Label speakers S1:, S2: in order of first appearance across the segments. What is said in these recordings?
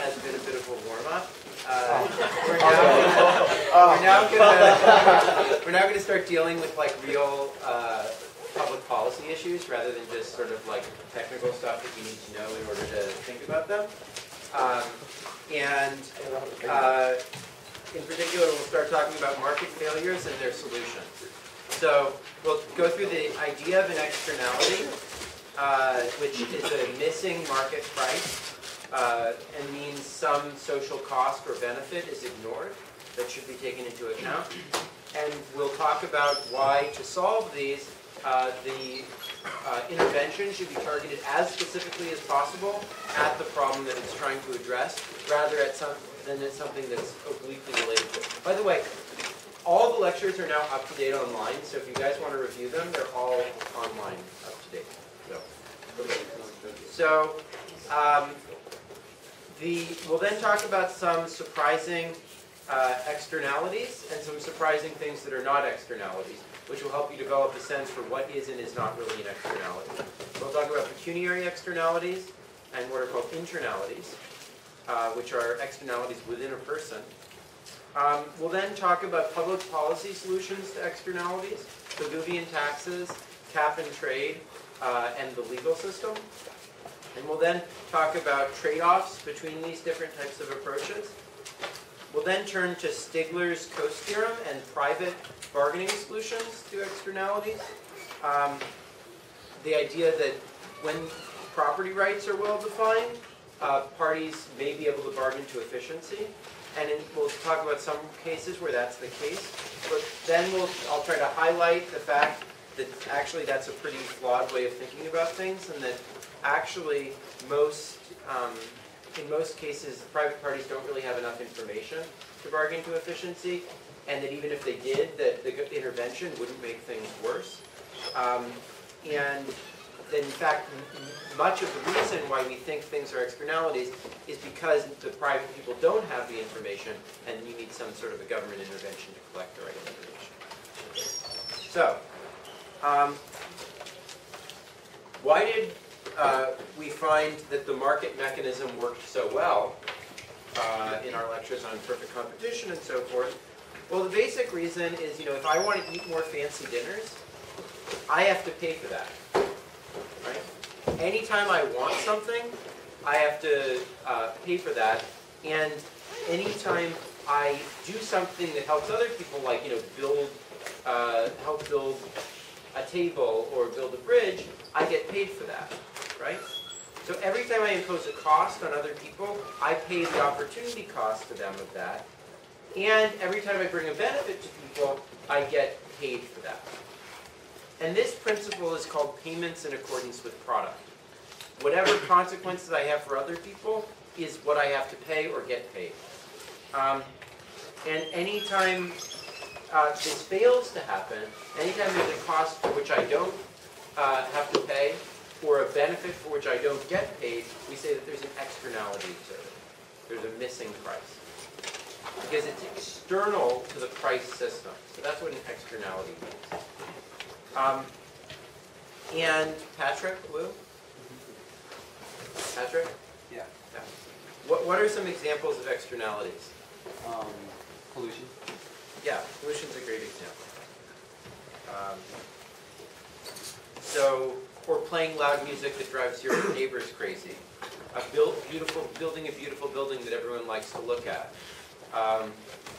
S1: has been a bit of a warm-up. We're now going to start dealing with like real public policy issues rather than just sort of like technical stuff that you need to know in order to think about them. In particular, we'll start talking about market failures and their solutions. So we'll go through the idea of an externality, which is a missing market price, and means some social cost or benefit is ignored that should be taken into account. And we'll talk about why, to solve these, the intervention should be targeted as specifically as possible at the problem that it's trying to address, rather than at something that's obliquely related to it. By the way, all the lectures are now up to date online, so if you guys want to review them, they're all online, up to date. We'll then talk about some surprising externalities and some surprising things that are not externalities, which will help you develop a sense for what is and is not really an externality. We'll talk about pecuniary externalities and what are called internalities, which are externalities within a person. We'll then talk about public policy solutions to externalities, Pavilion taxes, cap and trade, and the legal system. And we'll then talk about trade-offs between these different types of approaches. We'll then turn to Stigler's Coase theorem and private bargaining solutions to externalities. The idea that when property rights are well defined, parties may be able to bargain to efficiency. And we'll talk about some cases where that's the case. But then I'll try to highlight the fact that actually that's a pretty flawed way of thinking about things, and that actually in most cases, private parties don't really have enough information to bargain to efficiency, and that even if they did, that the intervention wouldn't make things worse. And that in fact, much of the reason why we think things are externalities is because the private people don't have the information, and you need some sort of a government intervention to collect the right information. So, why did we find that the market mechanism worked so well in our lectures on perfect competition and so forth? Well, the basic reason is, if I want to eat more fancy dinners, I have to pay for that. Right? Anytime I want something, I have to pay for that. And anytime I do something that helps other people, like help build a table or build a bridge, I get paid for that. Right? So every time I impose a cost on other people, I pay the opportunity cost to them of that. And every time I bring a benefit to people, I get paid for that. And this principle is called payments in accordance with product. Whatever consequences I have for other people is what I have to pay or get paid. And anytime this fails to happen, anytime there's a cost for which I don't have to pay, or a benefit for which I don't get paid, we say that there's an externality to it. There's a missing price. Because it's external to the price system. So that's what an externality means. And Patrick, Lou? Patrick?
S2: Yeah.
S1: What are some examples of externalities?
S2: Pollution.
S1: Yeah, pollution's a great example. Or playing loud music that drives your neighbors crazy. Building a beautiful building that everyone likes to look at.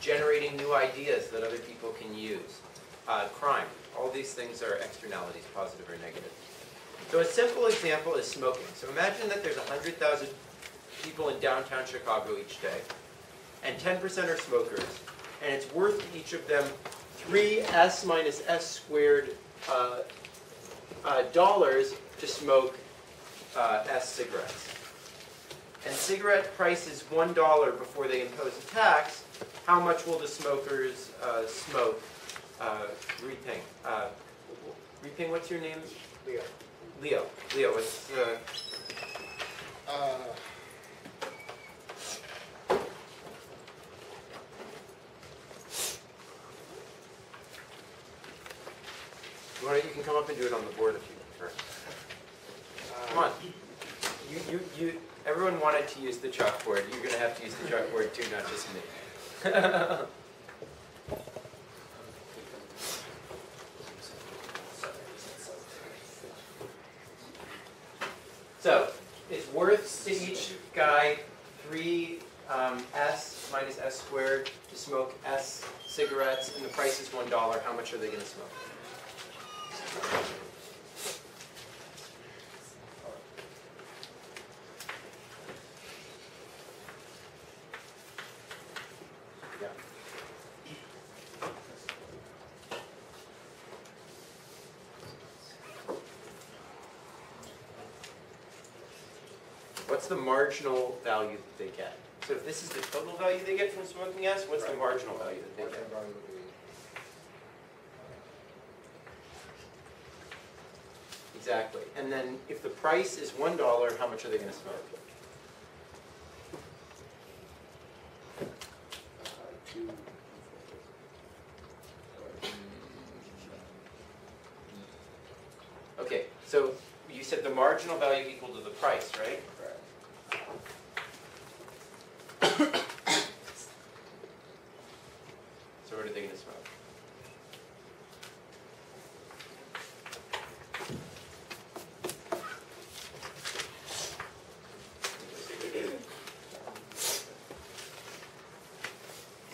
S1: Generating new ideas that other people can use. Crime. All these things are externalities, positive or negative. So a simple example is smoking. So imagine that there's 100,000 people in downtown Chicago each day, and 10% are smokers, and it's worth to each of them 3s minus s squared dollars to smoke s cigarettes. And cigarette price is $1 before they impose a tax. How much will the smokers smoke? Reping. Reping, what's your name?
S3: Leo.
S1: Leo, what's you can come up and do it on the board if you prefer. Come on. Everyone wanted to use the chalkboard. You're going to have to use the chalkboard too, not just me. So, it's worth to each guy 3 S minus S squared to smoke S cigarettes, and the price is $1. How much are they going to smoke? Yeah. What's the marginal value that they get? So if this is the total value they get from smoking S, what's the marginal value that they get? Exactly. And then if the price is $1, how much are they going to smoke? Okay, so you said the marginal value equal to the price, right? So what are they going to smoke?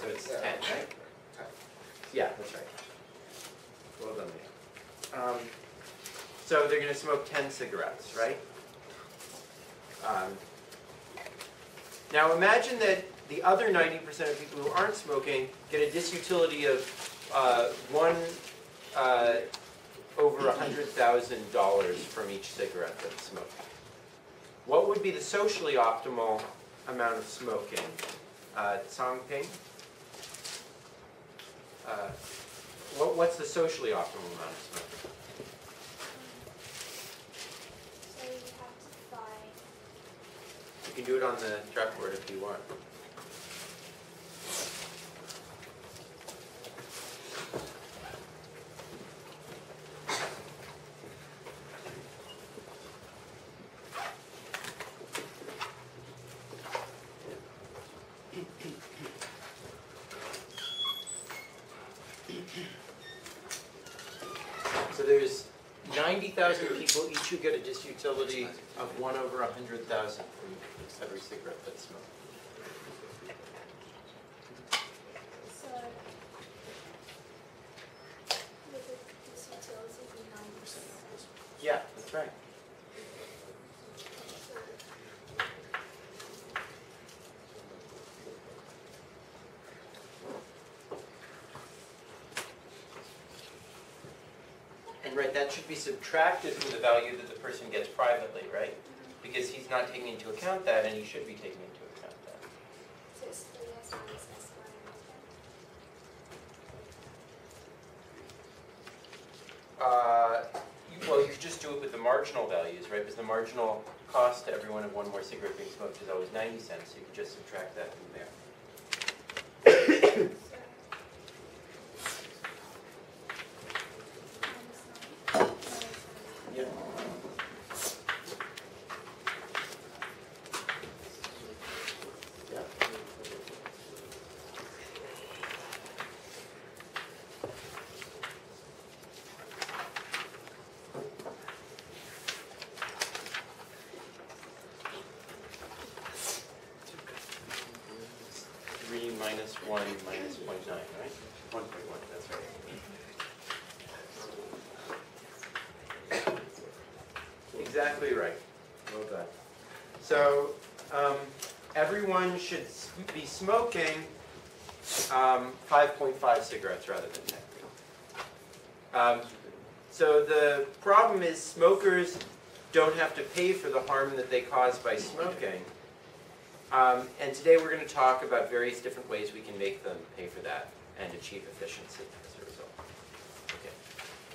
S1: So it's 10, right? Yeah, that's right. Well done, man. So they're going to smoke 10 cigarettes, right? Now imagine that the other 90% of people who aren't smoking get a disutility of 1 over $100,000 from each cigarette that's smoked. What would be the socially optimal amount of smoking? Songping? What's the socially optimal amount of smoking?
S3: So you have to find.
S1: You can do it on the chalkboard if you want. So there's 90,000 people, each who get a disutility of 1 over 100,000 from every cigarette that's smoked.
S3: So with this utility be 90%.
S1: Yeah, that's right. And right, that should be subtracted from the value that the person gets privately, right? Because he's not taking into account that, and he should be taking into account that.
S3: So it's 3S minus S squared.
S1: Well, you could just do it with the marginal values, right? Because the marginal cost to everyone of 1 more cigarette being smoked is always 90 cents, so you could just subtract that from there. Yeah. Yeah. Minus 1 minus 0.9, right? 1.1, that's right. Exactly right. Well done. So everyone should be smoking 5.5 cigarettes rather than 10. So the problem is smokers don't have to pay for the harm that they cause by smoking. And today we're going to talk about various different ways we can make them pay for that and achieve efficiency as a result. Okay.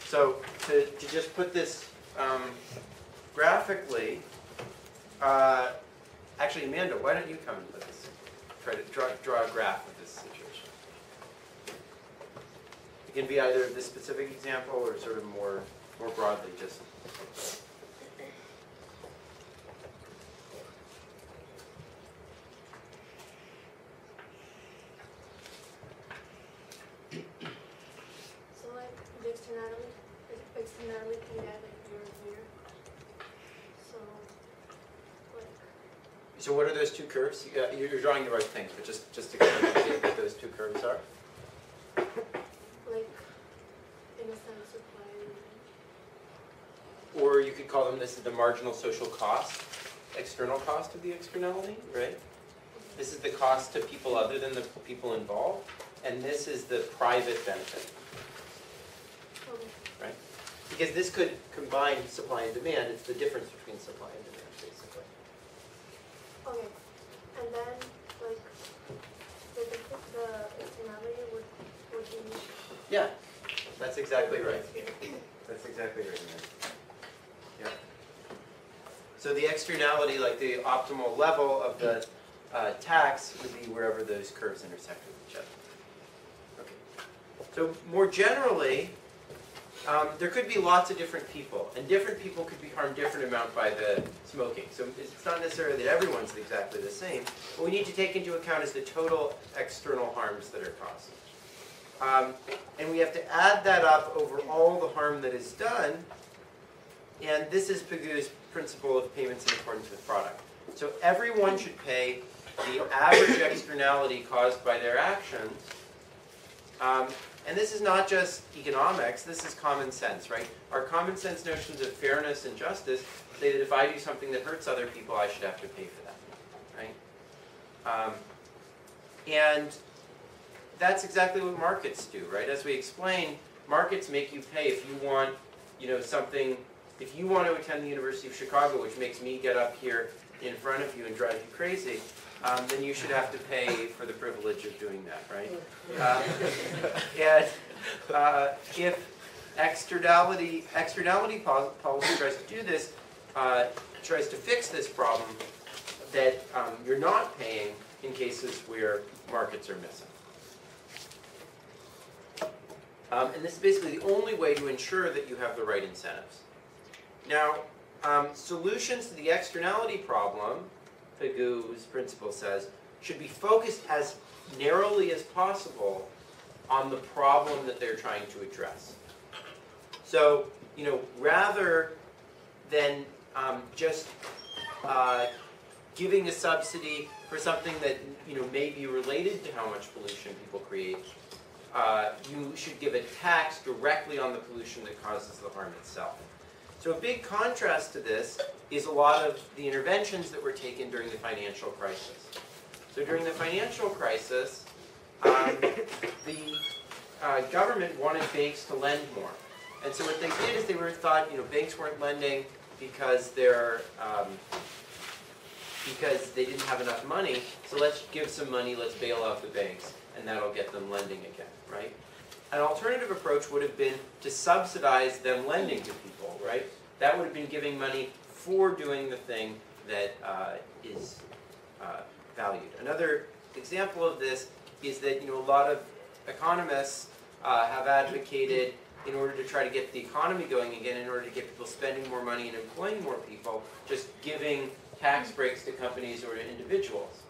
S1: So to just put this graphically, actually Amanda, why don't you come and put this, try to draw a graph of this situation. It can be either this specific example or sort of more broadly just. So what are those two curves? You're drawing the right thing, but just to explain what those two curves are.
S3: Like, in a sense, supply and demand.
S1: Or you could call them, this is the marginal social cost, external cost of the externality, right? This is the cost to people other than the people involved, and this is the private benefit,
S3: Okay.
S1: right? Because this could combine supply and demand. It's the difference between supply and demand, basically.
S3: Okay. And then, like, the externality would be...
S1: Yeah, that's exactly right. That's exactly right. Yeah. So the externality, like the optimal level of the tax, would be wherever those curves intersect with each other. Okay. So more generally, there could be lots of different people, and different people could be harmed different amount by the smoking. So it's not necessarily that everyone's exactly the same. What we need to take into account is the total external harms that are caused. And we have to add that up over all the harm that is done, and this is Goose Principle of payments in accordance with product. So everyone should pay the average externality caused by their actions. And this is not just economics, this is common sense, right? Our common sense notions of fairness and justice say that if I do something that hurts other people, I should have to pay for that, right? And that's exactly what markets do, right? As we explained, markets make you pay if you want, something. If you want to attend the University of Chicago, which makes me get up here in front of you and drive you crazy, then you should have to pay for the privilege of doing that, right? And if externality policy tries to do this, tries to fix this problem, that you're not paying in cases where markets are missing. And this is basically the only way to ensure that you have the right incentives. Now, solutions to the externality problem, the Goose Principle says, should be focused as narrowly as possible on the problem that they're trying to address. So, rather than just giving a subsidy for something that may be related to how much pollution people create, you should give a tax directly on the pollution that causes the harm itself. So a big contrast to this is a lot of the interventions that were taken during the financial crisis. So during the financial crisis, the government wanted banks to lend more. And so what they did is they thought, banks weren't lending because because they didn't have enough money, so let's give some money, let's bail out the banks, and that'll get them lending again, right? An alternative approach would have been to subsidize them lending to people, right? That would have been giving money for doing the thing that is valued. Another example of this is that a lot of economists have advocated, in order to try to get the economy going again, in order to get people spending more money and employing more people, just giving tax breaks to companies or to individuals.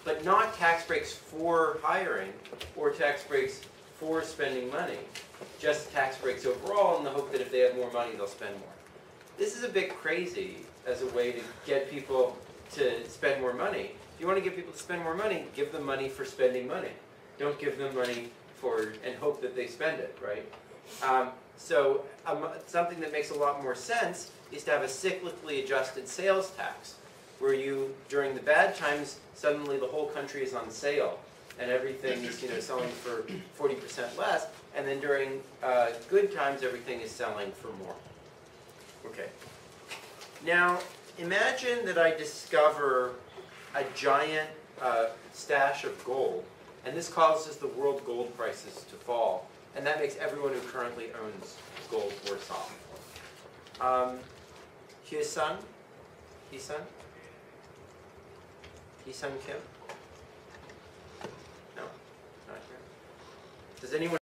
S1: But not tax breaks for hiring or tax breaks for spending money, just tax breaks overall in the hope that if they have more money, they'll spend more. This is a bit crazy as a way to get people to spend more money. If you want to get people to spend more money, give them money for spending money. Don't give them money and hope that they spend it, right? Something that makes a lot more sense is to have a cyclically adjusted sales tax, where during the bad times, suddenly the whole country is on sale, and everything is selling for 40% less, and then during good times, everything is selling for more. Okay. Now, imagine that I discover a giant stash of gold, and this causes the world gold prices to fall, and that makes everyone who currently owns gold worse off. Hee-sun Kim? No, not here. Does anyone